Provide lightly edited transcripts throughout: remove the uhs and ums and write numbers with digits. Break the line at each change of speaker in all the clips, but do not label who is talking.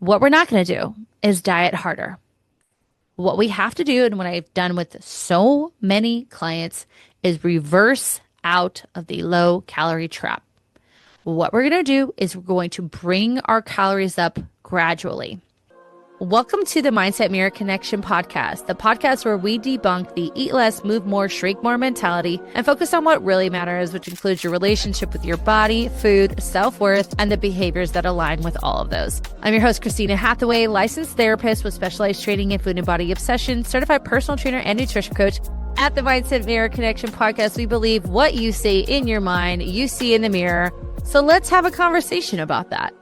What we're not going to do is diet harder. What we have to do, and what I've done with so many clients, is reverse out of the low calorie trap. What we're going to do is we're going to bring our calories up gradually. Welcome to the Mindset Mirror Connection podcast, the podcast where we debunk the eat less, move more, shrink more mentality and focus on what really matters, which includes your relationship with your body, food, self-worth, and the behaviors that align with all of those. I'm your host, Christina Hathaway, licensed therapist with specialized training in food and body obsession, certified personal trainer and nutrition coach. At the Mindset Mirror Connection podcast, we believe what you say in your mind, you see in the mirror. So let's have a conversation about that.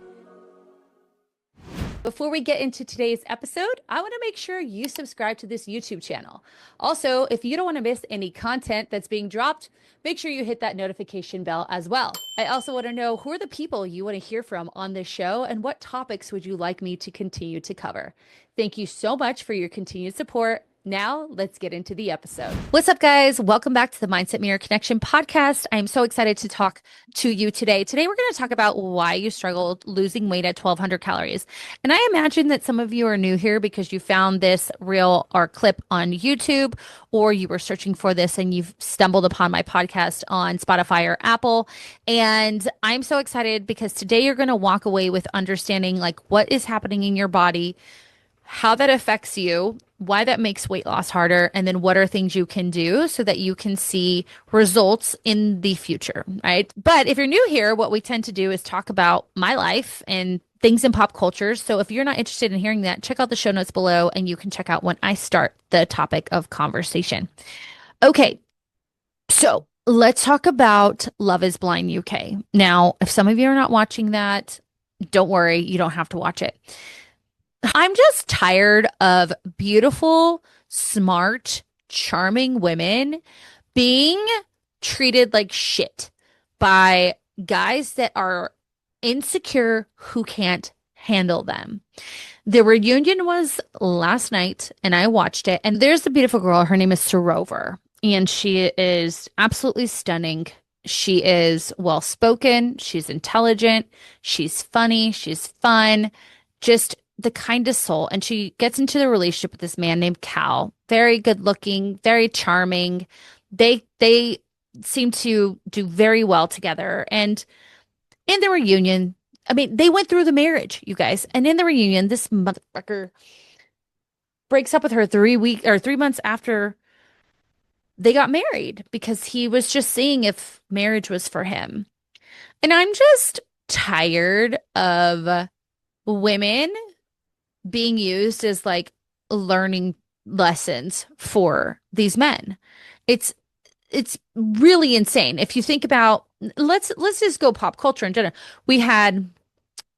Before we get into today's episode, I want to make sure you subscribe to this YouTube channel. Also, if you don't want to miss any content that's being dropped, make sure you hit that notification bell as well. I also want to know who are the people you want to hear from on this show and what topics would you like me to continue to cover. Thank you so much for your continued support. Now, let's get into the episode. What's up, guys? Welcome back to the Mindset Mirror Connection podcast. I'm so excited to talk to you today. Today, we're going to talk about why you struggled losing weight at 1,200 calories. And I imagine that some of you are new here because you found this reel or clip on YouTube, or you were searching for this and you've stumbled upon my podcast on Spotify or Apple. And I'm so excited because today you're going to walk away with understanding like what is happening in your body, how that affects you, why that makes weight loss harder, and then what are things you can do so that you can see results in the future, right? But if you're new here, what we tend to do is talk about my life and things in pop culture. So if you're not interested in hearing that, check out the show notes below and you can check out when I start the topic of conversation. Okay, so let's talk about Love is Blind UK. Now, if some of you are not watching that, don't worry, you don't have to watch it. I'm just tired of beautiful, smart, charming women being treated like shit by guys that are insecure who can't handle them. The reunion was last night and I watched it, and there's a beautiful girl. Her name is Sorover, and she is absolutely stunning. She is well spoken, she's intelligent, she's funny, she's fun, just the kindest soul. And she gets into the relationship with this man named Cal. Very good looking, very charming. They seem to do very well together. And in the reunion, I mean, they went through the marriage, you guys. And in the reunion, this motherfucker breaks up with her 3 months after they got married because he was just seeing if marriage was for him. And I'm just tired of women being used as like learning lessons for these men. It's it's really insane. If you think about let's just go pop culture in general. We had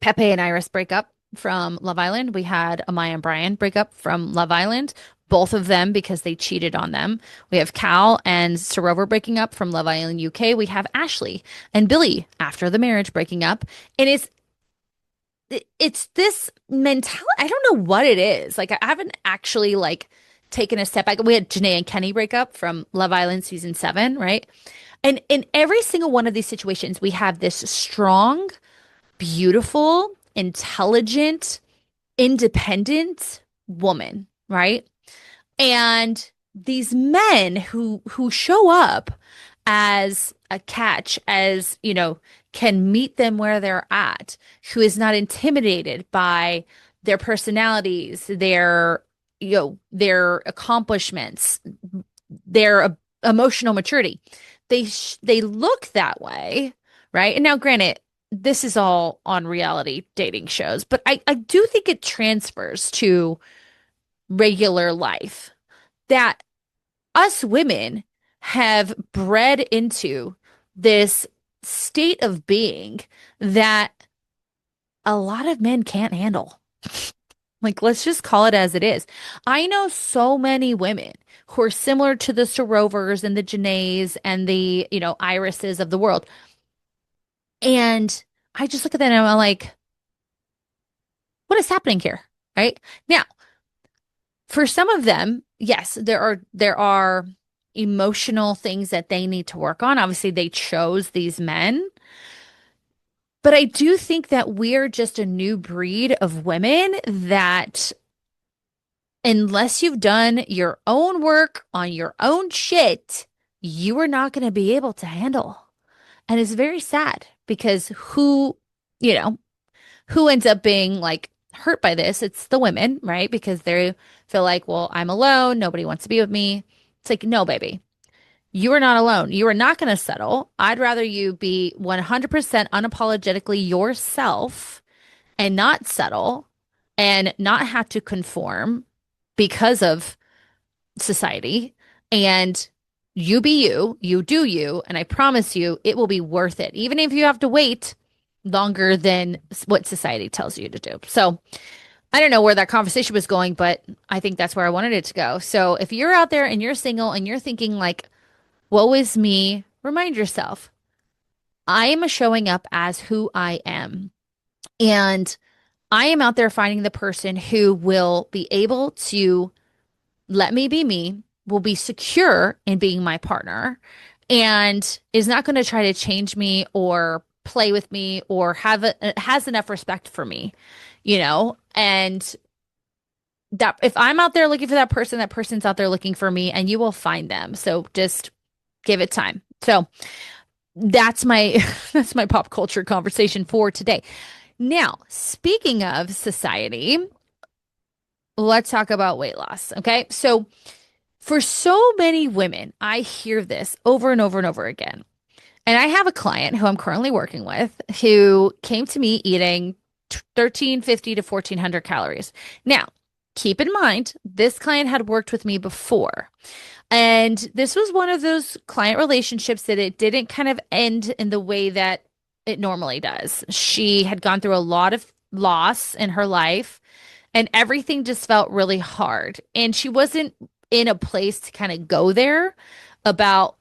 Pepe and Iris break up from Love Island. We had Amaya and Brian break up from Love Island. Both of them because they cheated on them. We have Cal and Sorover breaking up from Love Island UK. We have Ashley and Billy after the marriage breaking up. And it's this mentality. I don't know what it is. Like I haven't actually like taken a step back. We had Janae and Kenny break up from Love Island season 7, right? And in every single one of these situations, we have this strong, beautiful, intelligent, independent woman, right? And these men who show up as a catch, as, you know, can meet them where they're at, who is not intimidated by their personalities, their, you know, their accomplishments, their emotional maturity. They look that way, right? And now, granted, this is all on reality dating shows, but I do think it transfers to regular life that us women have bred into this state of being that a lot of men can't handle. Like, let's just call it as it is. I know so many women who are similar to the Sorovers and the Janaes and the, you know, Irises of the world. And I just look at them and I'm like, what is happening here? Right? Now, for some of them, yes, there are emotional things that they need to work on. Obviously, they chose these men. But I do think that we're just a new breed of women that, unless you've done your own work on your own shit, you are not going to be able to handle. And it's very sad because you know, who ends up being like hurt by this? It's the women, right? Because they feel like, well, I'm alone. Nobody wants to be with me. It's like, no, baby, you are not alone. You are not going to settle. I'd rather you be 100% unapologetically yourself and not settle and not have to conform because of society. And you be you, you do you. And I promise you, it will be worth it, even if you have to wait longer than what society tells you to do. So I don't know where that conversation was going, but I think that's where I wanted it to go. So if you're out there and you're single and you're thinking like, woe is me, remind yourself, I am showing up as who I am. And I am out there finding the person who will be able to let me be me, will be secure in being my partner, and is not going to try to change me or play with me or has enough respect for me, and that if I'm out there looking for that person, that person's out there looking for me, and you will find them. So just give it time. So that's my that's my pop culture conversation for today. Now, speaking of society, let's talk about weight loss. Okay. So for so many women, I hear this over and over and over again. And I have a client who I'm currently working with who came to me eating 1350 to 1400 calories. Now, keep in mind, this client had worked with me before. And this was one of those client relationships that it didn't kind of end in the way that it normally does. She had gone through a lot of loss in her life, and everything just felt really hard. And she wasn't in a place to kind of go there about,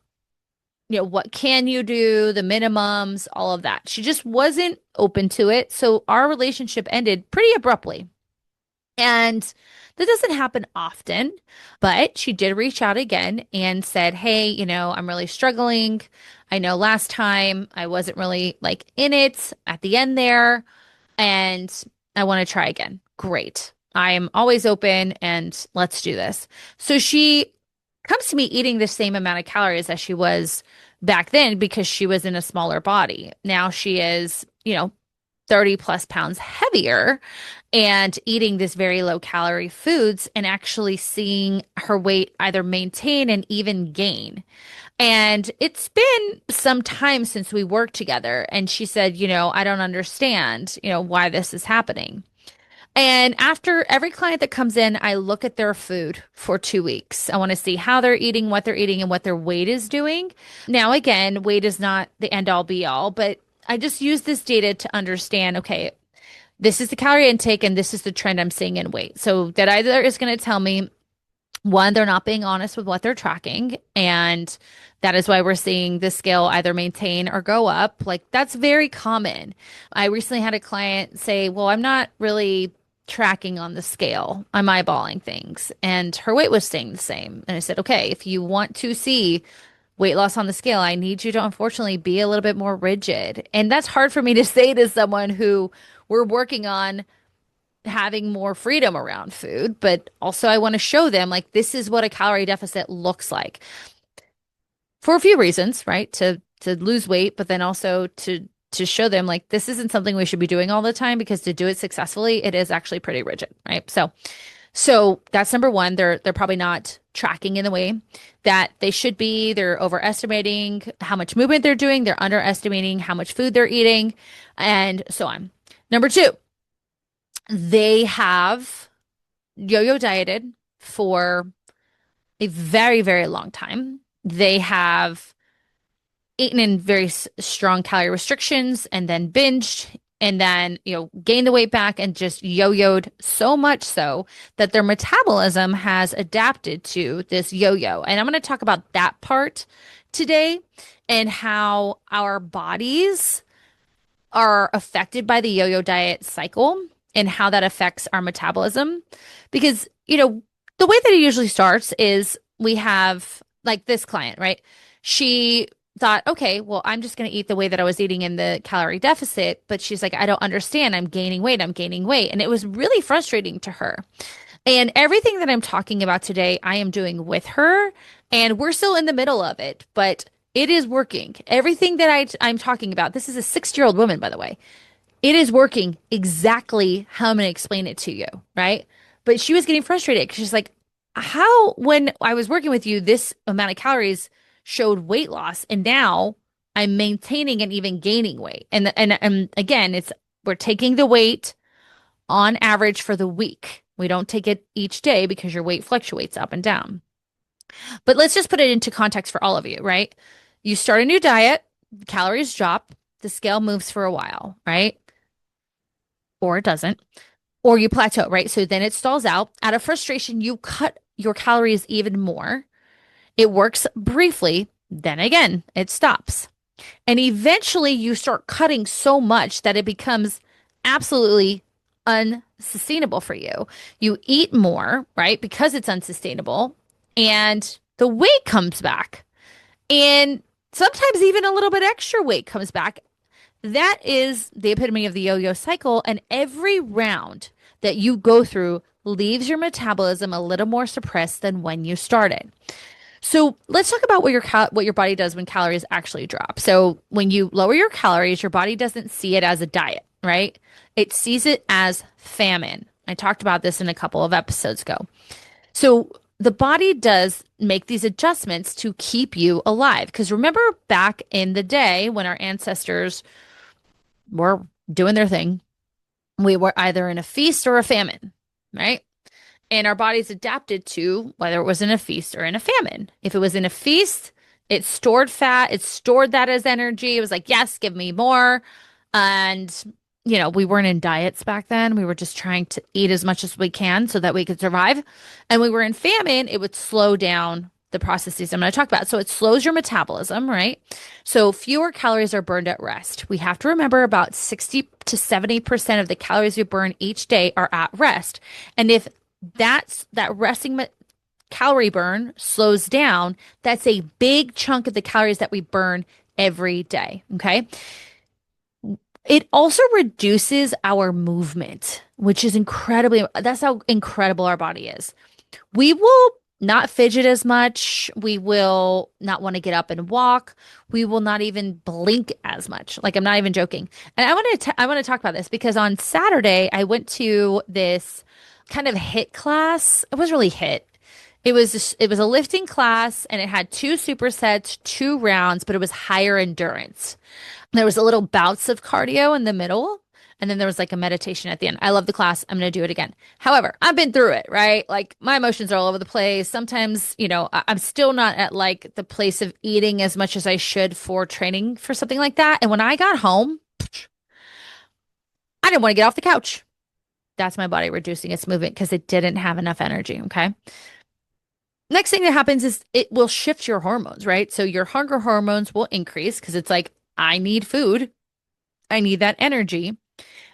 what can you do, the minimums, all of that. She just wasn't open to it. So our relationship ended pretty abruptly. And that doesn't happen often, but she did reach out again and said, hey, I'm really struggling. I know last time I wasn't really like in it at the end there, and I want to try again. Great. I'm always open and let's do this. So she comes to me eating the same amount of calories as she was back then because she was in a smaller body. Now she is, 30 plus pounds heavier and eating this very low calorie foods and actually seeing her weight either maintain and even gain. And it's been some time since we worked together. And she said, I don't understand, why this is happening. And after every client that comes in, I look at their food for 2 weeks. I want to see how they're eating, what they're eating, and what their weight is doing. Now, again, weight is not the end all be all, but I just use this data to understand, okay, this is the calorie intake and this is the trend I'm seeing in weight. So that either is going to tell me, one, they're not being honest with what they're tracking. And that is why we're seeing the scale either maintain or go up. Like that's very common. I recently had a client say, well, I'm not really tracking on the scale. I'm eyeballing things. And her weight was staying the same. And I said, okay, if you want to see weight loss on the scale, I need you to unfortunately be a little bit more rigid. And that's hard for me to say to someone who we're working on having more freedom around food, but also I want to show them like this is what a calorie deficit looks like for a few reasons, right? To lose weight, but then also to show them like this isn't something we should be doing all the time because to do it successfully, it is actually pretty rigid, right? So that's number one. They're probably not tracking in the way that they should be. They're overestimating how much movement they're doing. They're underestimating how much food they're eating, and so on. Number two, they have yo-yo dieted for a very, very long time. They have eaten in very strong calorie restrictions and then binged and then, gained the weight back and just yo-yoed so much so that their metabolism has adapted to this yo-yo. And I'm going to talk about that part today and how our bodies are affected by the yo-yo diet cycle and how that affects our metabolism. Because, the way that it usually starts is we have like this client, right? She thought, okay, well, I'm just going to eat the way that I was eating in the calorie deficit. But she's like, I don't understand. I'm gaining weight. I'm gaining weight. And it was really frustrating to her. And everything that I'm talking about today, I am doing with her. And we're still in the middle of it, but it is working. Everything that I'm talking about, this is a 60-year-old woman, by the way. It is working exactly how I'm going to explain it to you, right? But she was getting frustrated because she's like, how, when I was working with you, this amount of calories showed weight loss, and now I'm maintaining and even gaining weight. And again, it's we're taking the weight on average for the week. We don't take it each day because your weight fluctuates up and down. But let's just put it into context for all of you, right? You start a new diet, calories drop, the scale moves for a while, right? Or it doesn't, or you plateau, right? So then it stalls out. Out of frustration, you cut your calories even more. It works briefly, then again, it stops. And eventually you start cutting so much that it becomes absolutely unsustainable for you. You eat more, right? Because it's unsustainable, and the weight comes back. And sometimes even a little bit extra weight comes back. That is the epitome of the yo-yo cycle. And every round that you go through leaves your metabolism a little more suppressed than when you started. So let's talk about what your body does when calories actually drop. So when you lower your calories, your body doesn't see it as a diet, right? It sees it as famine. I talked about this in a couple of episodes ago. So the body does make these adjustments to keep you alive. Because remember back in the day when our ancestors were doing their thing, we were either in a feast or a famine, right? And our bodies adapted to whether it was in a feast or in a famine. If it was in a feast, it stored fat, it stored that as energy. It was like, yes, give me more. And, we weren't in diets back then. We were just trying to eat as much as we can so that we could survive. And we were in famine, it would slow down the processes I'm going to talk about. So it slows your metabolism, right? So fewer calories are burned at rest. We have to remember about 60 to 70% of the calories we burn each day are at rest. And if that resting calorie burn slows down, that's a big chunk of the calories that we burn every day. Okay. It also reduces our movement, which is that's how incredible our body is. We will not fidget as much. We will not want to get up and walk. We will not even blink as much. Like, I'm not even joking. And I want to talk about this because on Saturday I went to this kind of HIIT class. It wasn't really HIIT. It was a lifting class, and it had two supersets, 2 rounds, but it was higher endurance. There was a little bouts of cardio in the middle, and then there was like a meditation at the end. I love the class. I'm going to do it again. However, I've been through it, right? Like, my emotions are all over the place. Sometimes, I'm still not at like the place of eating as much as I should for training for something like that. And when I got home, I didn't want to get off the couch. That's my body reducing its movement because it didn't have enough energy. Okay. Next thing that happens is it will shift your hormones, right? So your hunger hormones will increase because it's like, I need food. I need that energy.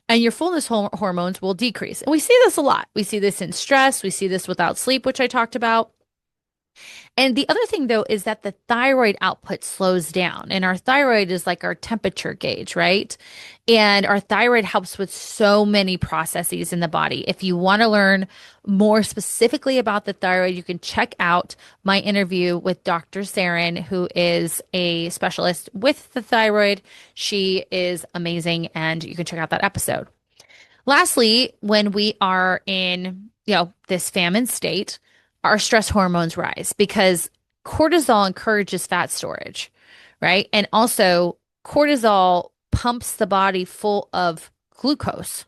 And your fullness hormones will decrease. And we see this a lot. We see this in stress. We see this without sleep, which I talked about. And the other thing, though, is that the thyroid output slows down. And our thyroid is like our temperature gauge, right? And our thyroid helps with so many processes in the body. If you want to learn more specifically about the thyroid, you can check out my interview with Dr. Saren, who is a specialist with the thyroid. She is amazing, and you can check out that episode. Lastly, when we are in, this famine state, our stress hormones rise because cortisol encourages fat storage, right? And also cortisol pumps the body full of glucose.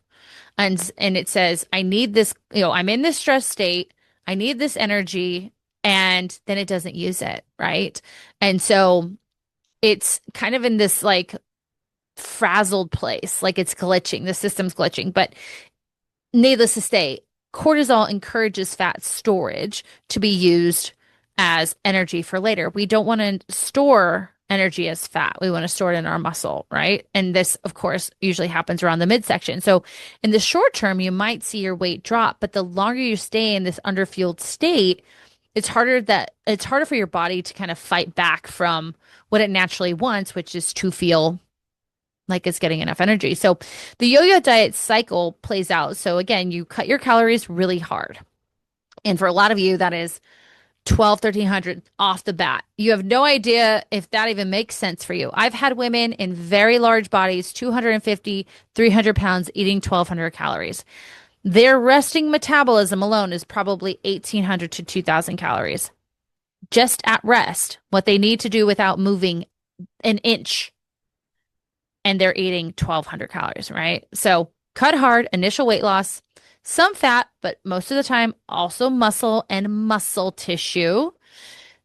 And it says, I need this, I'm in this stress state. I need this energy. And then it doesn't use it, right? And so it's kind of in this like frazzled place, like it's glitching, the system's glitching. But needless to say, cortisol encourages fat storage to be used as energy for later. We don't want to store energy as fat. We want to store it in our muscle, right? And this, of course, usually happens around the midsection. So in the short term, you might see your weight drop, but the longer you stay in this underfueled state, it's harder for your body to kind of fight back from what it naturally wants, which is to feel like it's getting enough energy. So the yo-yo diet cycle plays out. So again, you cut your calories really hard. And for a lot of you, that is 12, 1300 off the bat. You have no idea if that even makes sense for you. I've had women in very large bodies, 250, 300 pounds, eating 1200 calories. Their resting metabolism alone is probably 1800 to 2000 calories just at rest, what they need to do without moving an inch. And they're eating 1200 calories, right? So cut hard, initial weight loss, some fat, but most of the time also muscle and muscle tissue.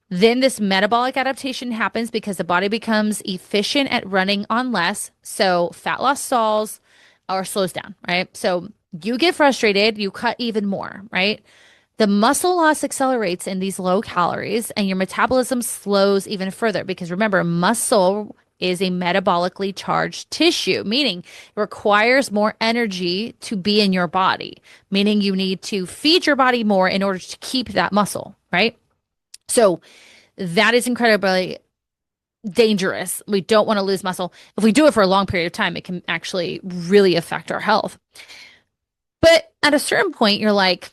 Then this metabolic adaptation happens because the body becomes efficient at running on less. So fat loss stalls or slows down, right? So you get frustrated, you cut even more, right? The muscle loss accelerates in these low calories and your metabolism slows even further because remember, muscle is a metabolically charged tissue, meaning it requires more energy to be in your body, meaning you need to feed your body more in order to keep that muscle, right? So that is incredibly dangerous. We don't want to lose muscle. If we do it for a long period of time, it can actually really affect our health. But at a certain point, you're like,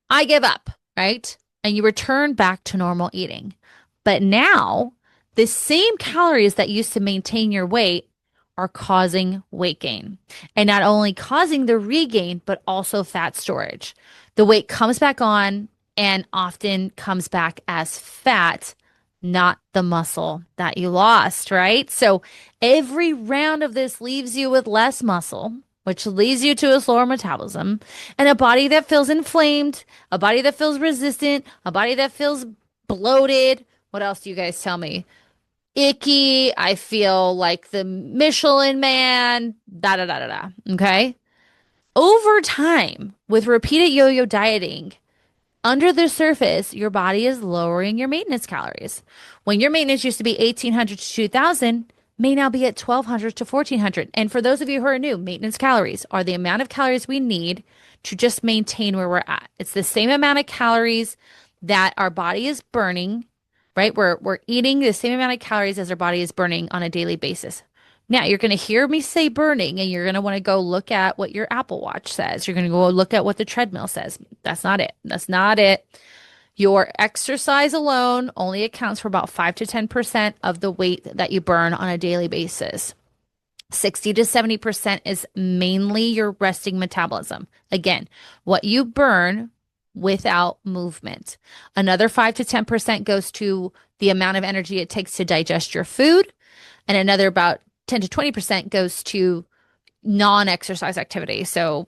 I give up, right? And you return back to normal eating. But now, the same calories that used to maintain your weight are causing weight gain. And not only causing the regain, but also fat storage. The weight comes back on and often comes back as fat, not the muscle that you lost, right? So every round of this leaves you with less muscle, which leads you to a slower metabolism and a body that feels inflamed, a body that feels resistant, a body that feels bloated. What else do you guys tell me? Icky. I feel like the Michelin man, da da da da da. Okay. Over time, with repeated yo yo dieting, under the surface, your body is lowering your maintenance calories. When your maintenance used to be 1800 to 2000, may now be at 1200 to 1400. And for those of you who are new, maintenance calories are the amount of calories we need to just maintain where we're at. It's the same amount of calories that our body is burning, right? We're eating the same amount of calories as our body is burning on a daily basis. Now, you're going to hear me say burning, and you're going to want to go look at what your Apple Watch says. You're going to go look at what the treadmill says. That's not it. That's not it. Your exercise alone only accounts for about 5 to 10% of the weight that you burn on a daily basis. 60 to 70% is mainly your resting metabolism. Again, what you burn without movement. Another 5 to 10% goes to the amount of energy it takes to digest your food, and another about 10 to 20% goes to non-exercise activity. So,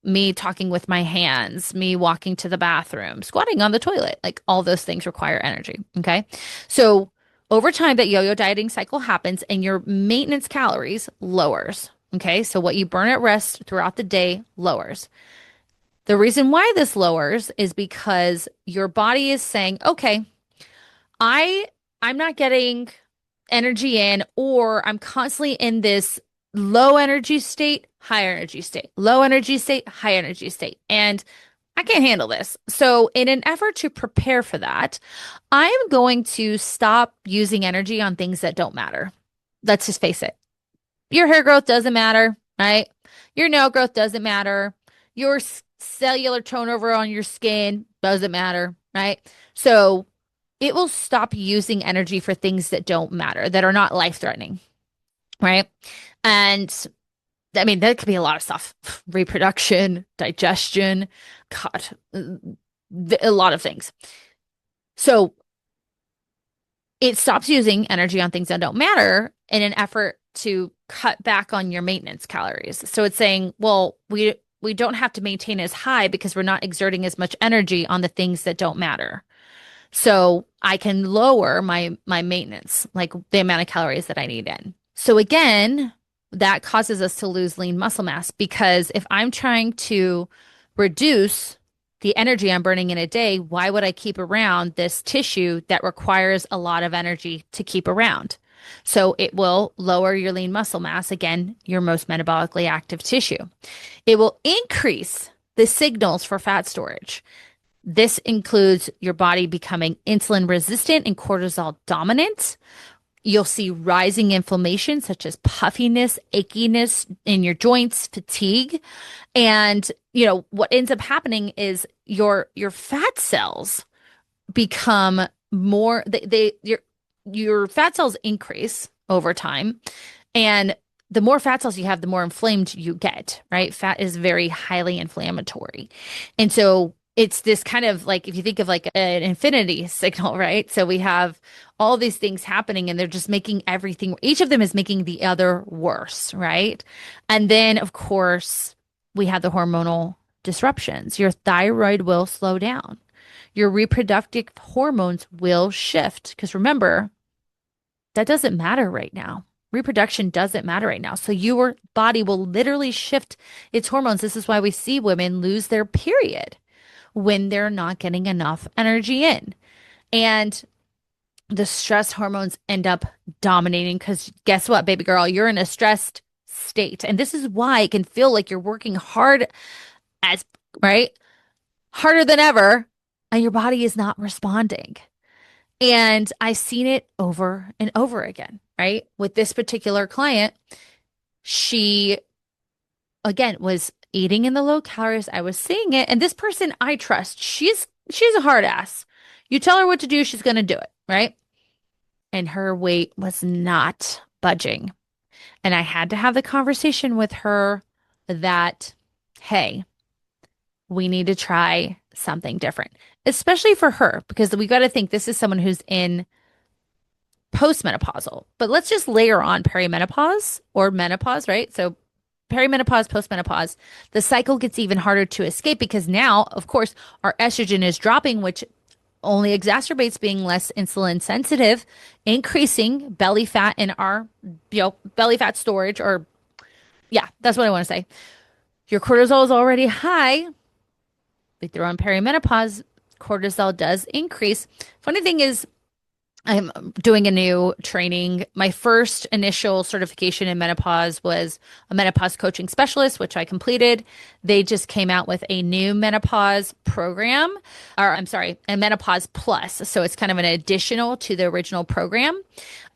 me talking with my hands, me walking to the bathroom, squatting on the toilet, like all those things require energy. Okay. So over time, that yo-yo dieting cycle happens and your maintenance calories lowers. Okay. So what you burn at rest throughout the day lowers. The reason why this lowers is because your body is saying, okay, I I'm not getting energy in, or I'm constantly in this low energy state, high energy state, low energy state, high energy state. And I can't handle this. So, in an effort to prepare for that, I am going to stop using energy on things that don't matter. Let's just face it. Your hair growth doesn't matter, right? Your nail growth doesn't matter. Your cellular turnover on your skin doesn't matter, right? So, it will stop using energy for things that don't matter, that are not life-threatening, right? And I mean, that could be a lot of stuff. Reproduction, digestion, God, a lot of things. So it stops using energy on things that don't matter in an effort to cut back on your maintenance calories. So it's saying, well, we don't have to maintain as high because we're not exerting as much energy on the things that don't matter. So I can lower my maintenance, like the amount of calories that I need in. So again, that causes us to lose lean muscle mass, because if I'm trying to reduce the energy I'm burning in a day, why would I keep around this tissue that requires a lot of energy to keep around? So it will lower your lean muscle mass, again, your most metabolically active tissue. It will increase the signals for fat storage. This includes your body becoming insulin resistant and cortisol dominant. You'll see rising inflammation, such as puffiness, achiness in your joints, fatigue. And, what ends up happening is your fat cells become more, your fat cells increase over time. And the more fat cells you have, the more inflamed you get, right? Fat is very highly inflammatory. And so it's this kind of like, if you think of like an infinity signal, right? So we have all these things happening and they're just making everything, each of them is making the other worse, right? And then, of course, we have the hormonal disruptions. Your thyroid will slow down. Your reproductive hormones will shift. Because remember, that doesn't matter right now. Reproduction doesn't matter right now. So your body will literally shift its hormones. This is why we see women lose their period when they're not getting enough energy in. And the stress hormones end up dominating because guess what, baby girl? You're in a stressed state. And this is why it can feel like you're working hard as, right? Harder than ever, and your body is not responding. And I've seen it over and over again, right? With this particular client, she, again, was eating in the low calories. I was seeing it. And this person I trust, she's a hard ass. You tell her what to do, she's going to do it, right? And her weight was not budging. And I had to have the conversation with her that, hey, we need to try something different, especially for her, because we got to think this is someone who's in postmenopausal. But let's just layer on perimenopause or menopause, right? So perimenopause, postmenopause, the cycle gets even harder to escape because now, of course, our estrogen is dropping, which only exacerbates being less insulin sensitive, increasing belly fat in our, belly fat storage, or yeah, that's what I want to say. Your cortisol is already high. We throw in perimenopause, cortisol does increase. Funny thing is, I'm doing a new training. My first initial certification in menopause was a menopause coaching specialist, which I completed. They just came out with a new menopause program, or I'm sorry, a menopause plus. So it's kind of an additional to the original program.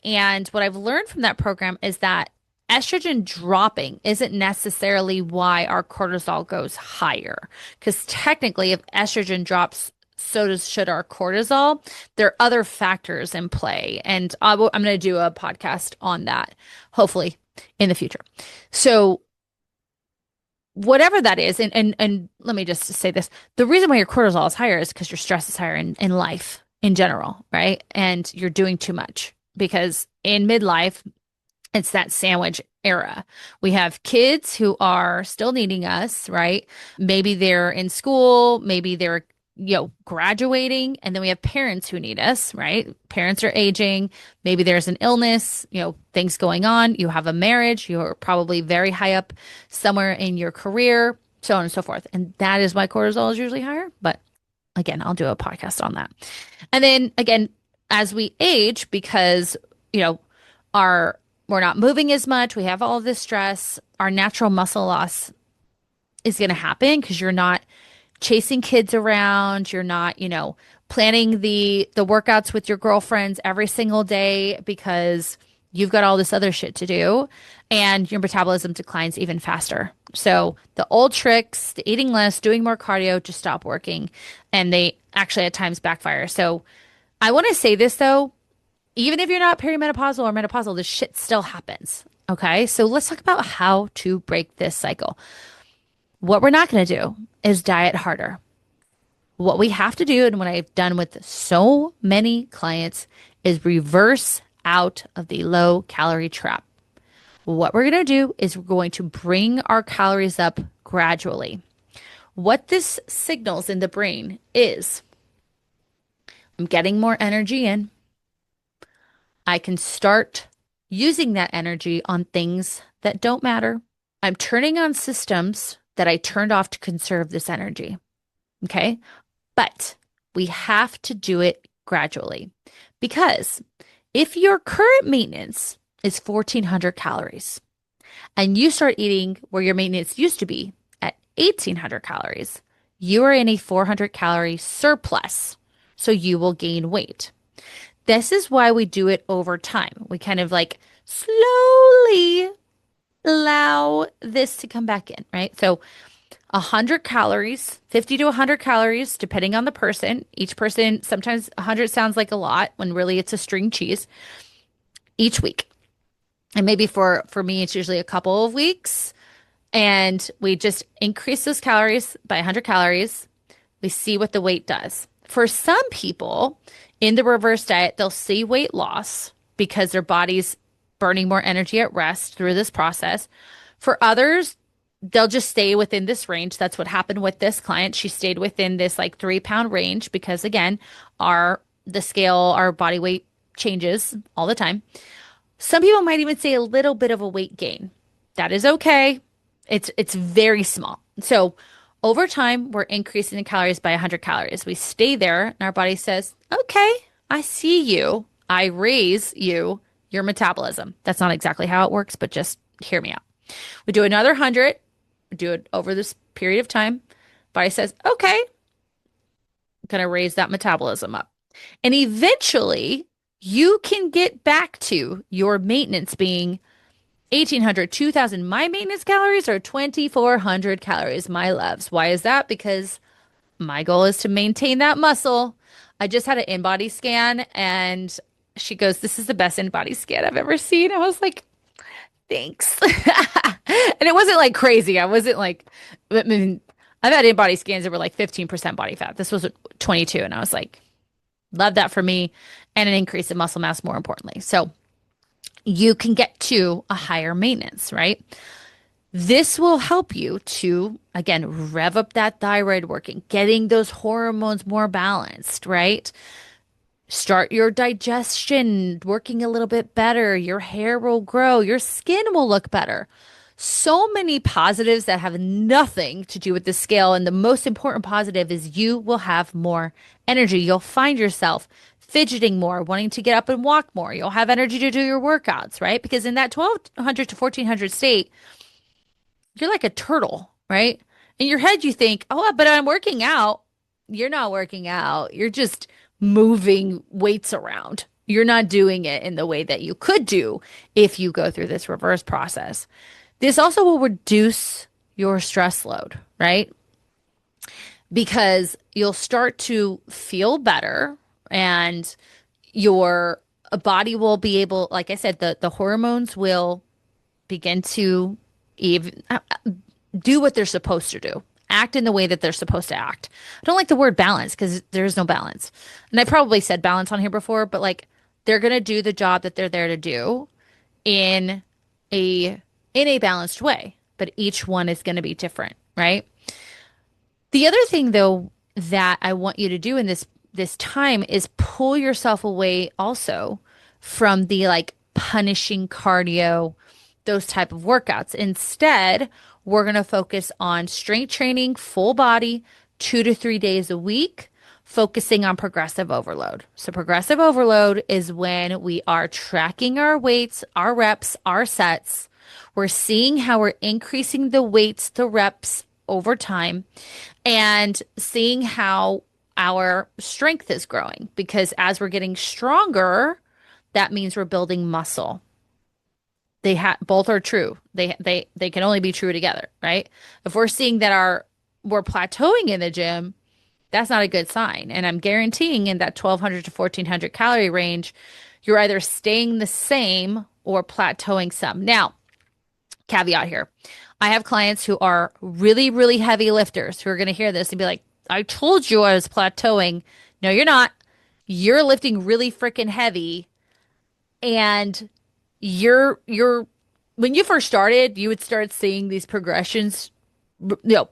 And what I've learned from that program is that estrogen dropping isn't necessarily why our cortisol goes higher. Because technically, if estrogen drops, should our cortisol. There are other factors in play. And I'm going to do a podcast on that, hopefully in the future. So whatever that is, and let me just say this, the reason why your cortisol is higher is because your stress is higher in life in general, right? And you're doing too much because in midlife, it's that sandwich era. We have kids who are still needing us, right? Maybe they're in school, maybe they're graduating, and then we have parents who need us, right? Parents are aging. Maybe there's an illness, things going on. You have a marriage. You're probably very high up somewhere in your career, so on and so forth. And that is why cortisol is usually higher. But again, I'll do a podcast on that. And then again, as we age, because, we're not moving as much, we have all this stress, our natural muscle loss is going to happen because you're not chasing kids around. You're not, planning the workouts with your girlfriends every single day because you've got all this other shit to do, and your metabolism declines even faster. So the old tricks, the eating less, doing more cardio, just stop working, and they actually at times backfire. So I want to say this though, even if you're not perimenopausal or menopausal, this shit still happens. Okay. So let's talk about how to break this cycle. What we're not going to do is diet harder. What we have to do, and what I've done with so many clients, is reverse out of the low calorie trap. What we're going to do is we're going to bring our calories up gradually. What this signals in the brain is I'm getting more energy in. I can start using that energy on things that don't matter. I'm turning on systems that I turned off to conserve this energy. Okay. But we have to do it gradually, because if your current maintenance is 1,400 calories and you start eating where your maintenance used to be at 1,800 calories, you are in a 400 calorie surplus. So you will gain weight. This is why we do it over time. We kind of like slowly allow this to come back in, right? So 100 calories, 50 to 100 calories, depending on the person. Each person, sometimes 100 sounds like a lot when really it's a string cheese each week. And maybe for me, it's usually a couple of weeks. And we just increase those calories by 100 calories. We see what the weight does. For some people in the reverse diet, they'll see weight loss because their body's burning more energy at rest through this process. For others, they'll just stay within this range. That's what happened with this client. She stayed within this like 3 pound range because again, the scale, our body weight changes all the time. Some people might even say a little bit of a weight gain. That is okay. It's very small. So over time, we're increasing the calories by 100 calories. We stay there and our body says, okay, I see you. I raise your metabolism. That's not exactly how it works, but just hear me out. We do another 100. We do it over this period of time. Body says, okay, I'm going to raise that metabolism up. And eventually, you can get back to your maintenance being 1,800, 2,000. My maintenance calories are 2,400 calories, my loves. Why is that? Because my goal is to maintain that muscle. I just had an in-body scan and she goes, this is the best in-body scan I've ever seen. I was like, thanks. And it wasn't like crazy. I wasn't like, I mean, I've had in-body scans that were like 15% body fat. This was 22. And I was like, love that for me. And an increase in muscle mass, more importantly. So you can get to a higher maintenance, right? This will help you to, again, rev up that thyroid working, getting those hormones more balanced, right? Start your digestion working a little bit better. Your hair will grow. Your skin will look better. So many positives that have nothing to do with the scale. And the most important positive is you will have more energy. You'll find yourself fidgeting more, wanting to get up and walk more. You'll have energy to do your workouts, right? Because in that 1,200 to 1,400 state, you're like a turtle, right? In your head, you think, oh, but I'm working out. You're not working out. You're just moving weights around. You're not doing it in the way that you could do if you go through this reverse process. This also will reduce your stress load, right? Because you'll start to feel better and your body will be able, like I said, the hormones will begin to even do what they're supposed to do, act in the way that they're supposed to act. I don't like the word balance because there's no balance. And I probably said balance on here before, but like they're going to do the job that they're there to do in a balanced way, but each one is going to be different, right? The other thing though that I want you to do in this time is pull yourself away also from the like punishing cardio, those type of workouts. Instead, we're going to focus on strength training, full body, 2 to 3 days a week, focusing on progressive overload. So progressive overload is when we are tracking our weights, our reps, our sets. We're seeing how we're increasing the weights, the reps over time, and seeing how our strength is growing. Because as we're getting stronger, that means we're building muscle. Both are true. They can only be true together, right? If we're seeing that we're plateauing in the gym, that's not a good sign. And I'm guaranteeing in that 1,200 to 1,400 calorie range, you're either staying the same or plateauing some. Now, caveat here. I have clients who are really, really heavy lifters who are going to hear this and be like, I told you I was plateauing. No, you're not. You're lifting really freaking heavy. And you're when you first started, you would start seeing these progressions,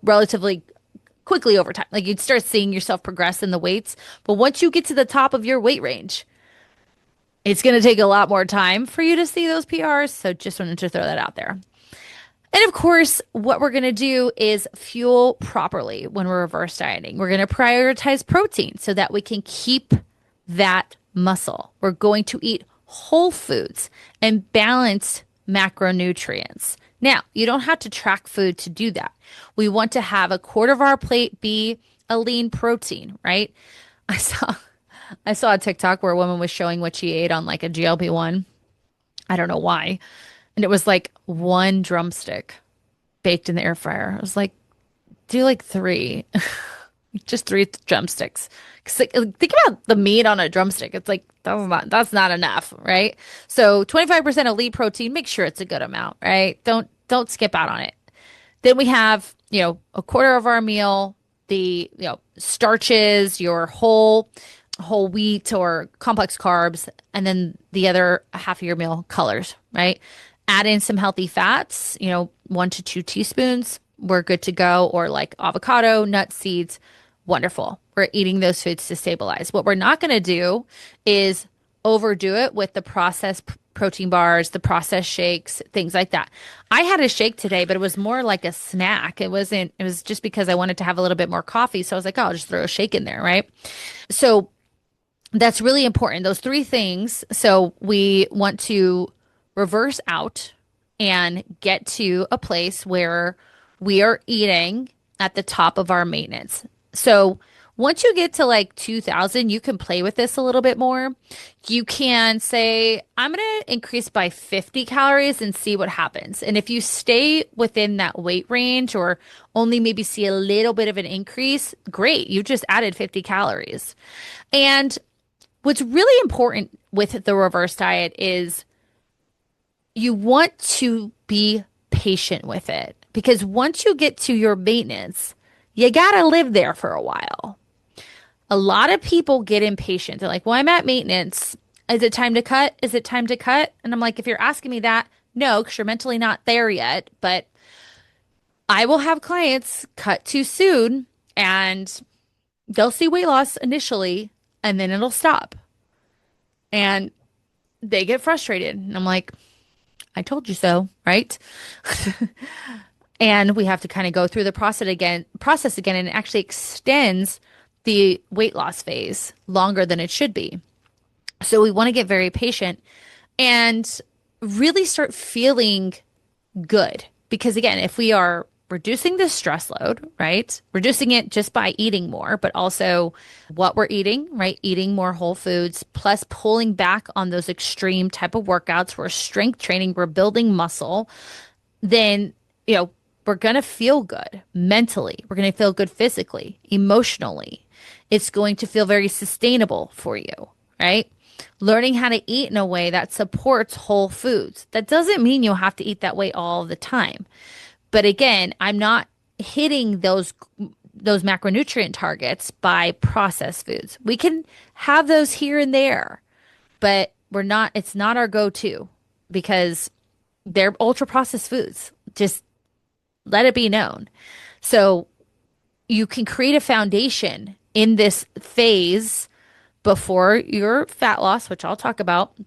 relatively quickly over time. Like you'd start seeing yourself progress in the weights. But once you get to the top of your weight range, it's going to take a lot more time for you to see those PRs. So just wanted to throw that out there. And of course, what we're going to do is fuel properly when we're reverse dieting. We're going to prioritize protein so that we can keep that muscle. We're going to eat whole foods and balanced macronutrients. Now, you don't have to track food to do that. We want to have a quarter of our plate be a lean protein, right? I saw I saw a TikTok where a woman was showing what she ate on like a GLP-1. I don't know why. And it was like one drumstick baked in the air fryer. I was like, do like three, just three drumsticks. 'Cause, like, think about the meat on a drumstick. It's like that's not enough, right? So 25% elite protein, make sure it's a good amount, right? Don't skip out on it. Then we have, a quarter of our meal, the, starches, your whole wheat or complex carbs, and then the other half of your meal, colors, right? Add in some healthy fats, 1 to 2 teaspoons. We're good to go. Or like avocado, nuts, seeds. Wonderful. We're eating those foods to stabilize. What we're not going to do is overdo it with the processed protein bars, the processed shakes, things like that. I had a shake today, but it was more like a snack. It was just because I wanted to have a little bit more coffee. So I was like, oh, I'll just throw a shake in there, right? So that's really important. Those three things. So we want to reverse out and get to a place where we are eating at the top of our maintenance. So once you get to like 2000, you can play with this a little bit more. You can say, I'm going to increase by 50 calories and see what happens. And if you stay within that weight range or only maybe see a little bit of an increase, great. You just added 50 calories. And what's really important with the reverse diet is you want to be patient with it because once you get to your maintenance, you got to live there for a while. A lot of people get impatient. They're like, well, I'm at maintenance. Is it time to cut? Is it time to cut? And I'm like, if you're asking me that, no, because you're mentally not there yet. But I will have clients cut too soon and they'll see weight loss initially and then it'll stop. And they get frustrated. And I'm like, I told you so, right? And we have to kind of go through the process again, and it actually extends the weight loss phase longer than it should be. So we want to get very patient and really start feeling good. Because again, if we are reducing the stress load, right? Reducing it just by eating more, but also what we're eating, right? Eating more whole foods, plus pulling back on those extreme type of workouts. We're strength training, we're building muscle, then, we're going to feel good mentally. We're going to feel good physically, emotionally. It's going to feel very sustainable for you, right? Learning how to eat in a way that supports whole foods. That doesn't mean you'll have to eat that way all the time. But again, I'm not hitting those macronutrient targets by processed foods. We can have those here and there, but it's not our go-to because they're ultra processed foods. Just let it be known. So you can create a foundation in this phase before your fat loss, which I'll talk about,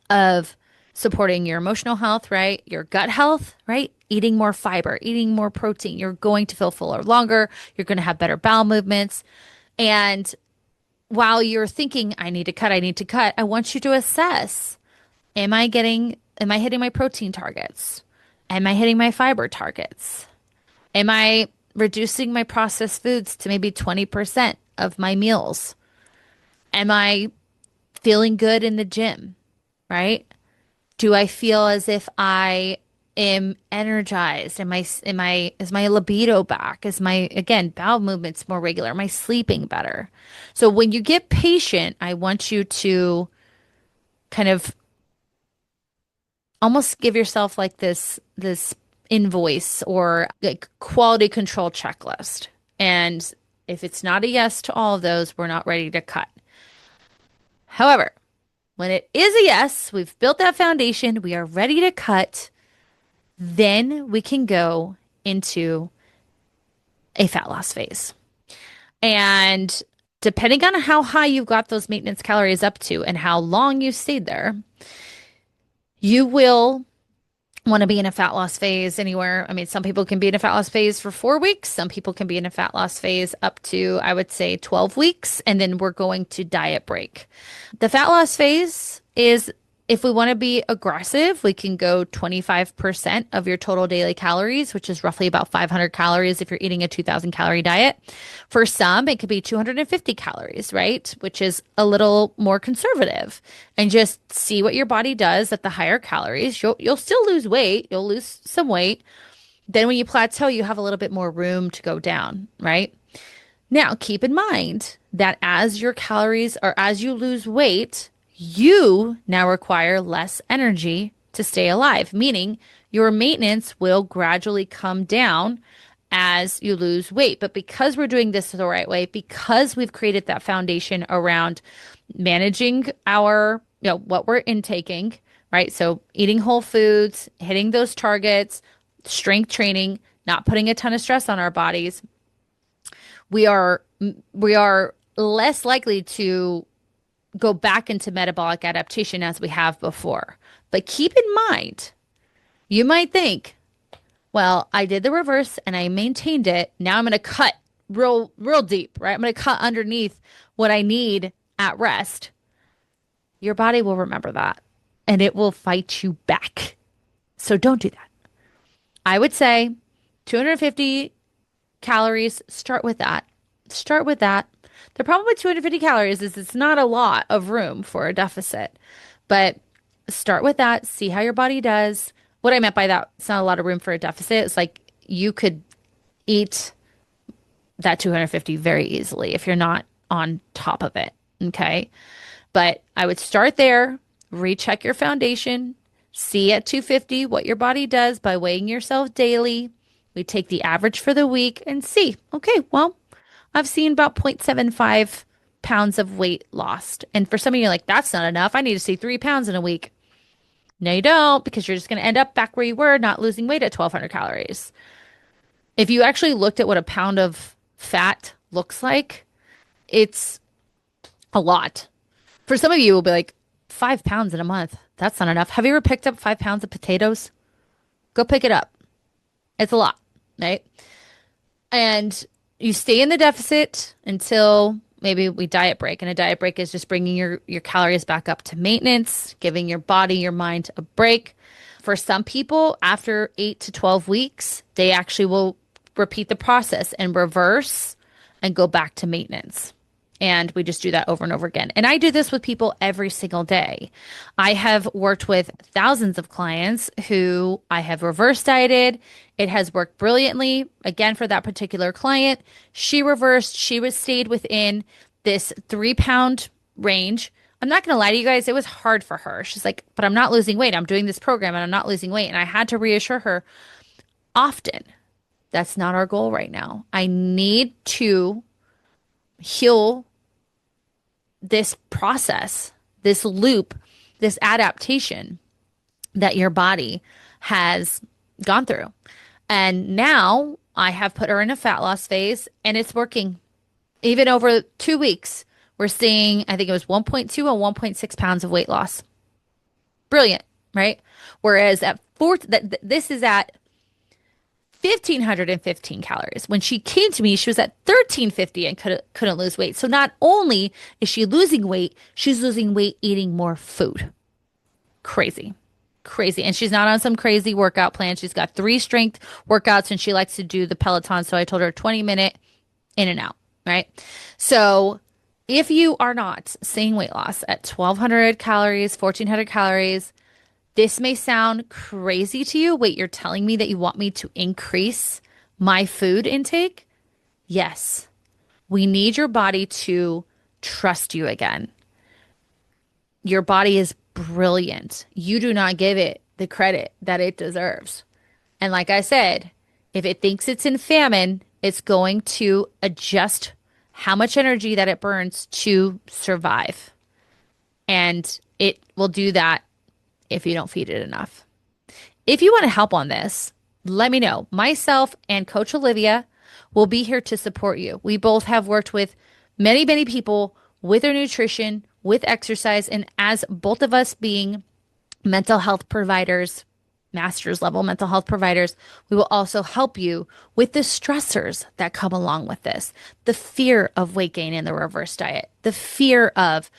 of supporting your emotional health, right? Your gut health, right? Eating more fiber, eating more protein. You're going to feel fuller longer. You're going to have better bowel movements. And while you're thinking, I need to cut, I want you to assess, am I hitting my protein targets? Am I hitting my fiber targets? Am I reducing my processed foods to maybe 20% of my meals? Am I feeling good in the gym, right? Do I feel as if I am energized? Is my libido back? Is my, again, bowel movements more regular? Am I sleeping better? So when you get patient, I want you to kind of almost give yourself like this invoice or like quality control checklist. And if it's not a yes to all of those, we're not ready to cut. However, when it is a yes, we've built that foundation, we are ready to cut, then we can go into a fat loss phase. And depending on how high you've got those maintenance calories up to and how long you stayed there, you will want to be in a fat loss phase anywhere. I mean, some people can be in a fat loss phase for 4 weeks. Some people can be in a fat loss phase up to, I would say, 12 weeks. And then we're going to diet break. The fat loss phase is If we want to be aggressive, we can go 25% of your total daily calories, which is roughly about 500 calories if you're eating a 2000 calorie diet. For some, it could be 250 calories, right? Which is a little more conservative. And just see what your body does at the higher calories. You'll still lose weight, you'll lose some weight. Then when you plateau, you have a little bit more room to go down, right? Now, keep in mind that as your calories or as you lose weight, you now require less energy to stay alive, meaning your maintenance will gradually come down as you lose weight. But because we're doing this the right way, because we've created that foundation around managing our, what we're intaking, right? So eating whole foods, hitting those targets, strength training, not putting a ton of stress on our bodies, we are less likely to go back into metabolic adaptation as we have before. But keep in mind, you might think, well, I did the reverse and I maintained it. Now I'm going to cut real deep, right? I'm going to cut underneath what I need at rest. Your body will remember that and it will fight you back. So don't do that. I would say 250 calories, start with that. Start with that. The problem with 250 calories is it's not a lot of room for a deficit, but start with that. See how your body does. What I meant by that, it's not a lot of room for a deficit. It's like you could eat that 250 very easily if you're not on top of it. Okay. But I would start there, recheck your foundation, see at 250 what your body does by weighing yourself daily. We take the average for the week and see, okay, well, I've seen about 0.75 pounds of weight lost. And for some of you, like, that's not enough. I need to see 3 pounds in a week. No, you don't, because you're just going to end up back where you were, not losing weight at 1200 calories. If you actually looked at what a pound of fat looks like, it's a lot. For some of you, it will be like 5 pounds in a month. That's not enough. Have you ever picked up 5 pounds of potatoes? Go pick it up. It's a lot, right? And you stay in the deficit until maybe we diet break. And a diet break is just bringing your calories back up to maintenance, giving your body, your mind a break. For some people, after 8 to 12 weeks, they actually will repeat the process and reverse and go back to maintenance. And we just do that over and over again. And I do this with people every single day. I have worked with thousands of clients who I have reverse dieted. It has worked brilliantly. Again, for that particular client, she reversed. She was stayed within this 3 pound range. I'm not going to lie to you guys. It was hard for her. She's like, but I'm not losing weight. I'm doing this program and I'm not losing weight. And I had to reassure her often, that's not our goal right now. I need to heal this process, this loop, this adaptation that your body has gone through. And now I have put her in a fat loss phase and it's working. Even over 2 weeks, we're seeing, I think it was 1.2 and 1.6 pounds of weight loss. Brilliant, right? Whereas at this is at 1,515 calories. When she came to me, she was at 1,350 and couldn't lose weight. So not only is she losing weight, she's losing weight eating more food. Crazy. And she's not on some crazy workout plan. She's got 3 strength workouts and she likes to do the Peloton. So I told her 20-minute in and out, right? So if you are not seeing weight loss at 1,200 calories, 1,400 calories, this may sound crazy to you. Wait, you're telling me that you want me to increase my food intake? Yes. We need your body to trust you again. Your body is brilliant. You do not give it the credit that it deserves. And like I said, if it thinks it's in famine, it's going to adjust how much energy that it burns to survive. And it will do that if you don't feed it enough. If you want to help on this, let me know. Myself and Coach Olivia will be here to support you. We both have worked with many, many people with their nutrition, with exercise, and as both of us being mental health providers, master's level mental health providers, we will also help you with the stressors that come along with this. The fear of weight gain in the reverse diet, the fear of,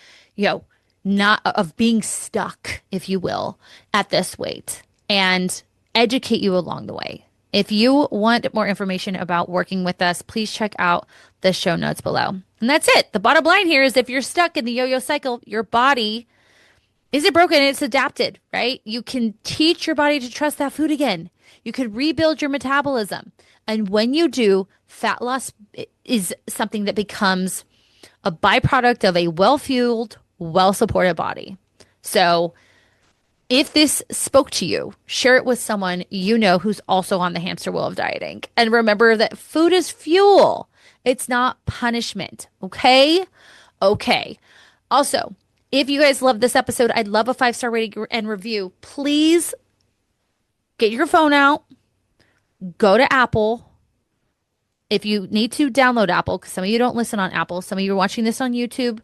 not of being stuck, if you will, at this weight and educate you along the way. If you want more information about working with us, please check out the show notes below. And that's it. The bottom line here is if you're stuck in the yo-yo cycle, your body isn't broken, it's adapted, right? You can teach your body to trust that food again. You could rebuild your metabolism. And when you do, fat loss is something that becomes a byproduct of a well-fueled, well-supported body. So if this spoke to you, share it with someone you know who's also on the hamster wheel of dieting. And remember that food is fuel. It's not punishment. Okay? Okay. Also, if you guys love this episode, I'd love a 5-star rating and review. Please get your phone out, go to Apple. If you need to download Apple, because some of you don't listen on Apple, some of you are watching this on YouTube,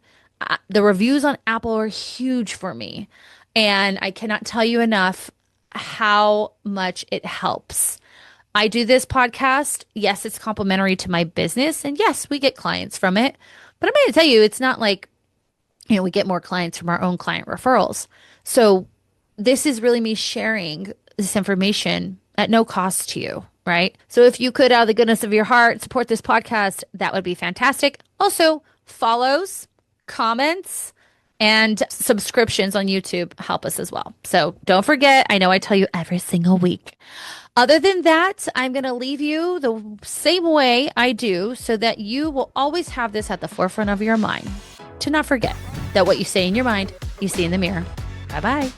the reviews on Apple are huge for me. And I cannot tell you enough how much it helps. I do this podcast. Yes, it's complimentary to my business. And yes, we get clients from it. But I'm going to tell you, it's not like, we get more clients from our own client referrals. So this is really me sharing this information at no cost to you, right? So if you could, out of the goodness of your heart, support this podcast, that would be fantastic. Also, follows, comments, and subscriptions on YouTube help us as well. So don't forget, I know I tell you every single week. Other than that, I'm going to leave you the same way I do so that you will always have this at the forefront of your mind. To not forget that what you say in your mind, you see in the mirror. Bye-bye.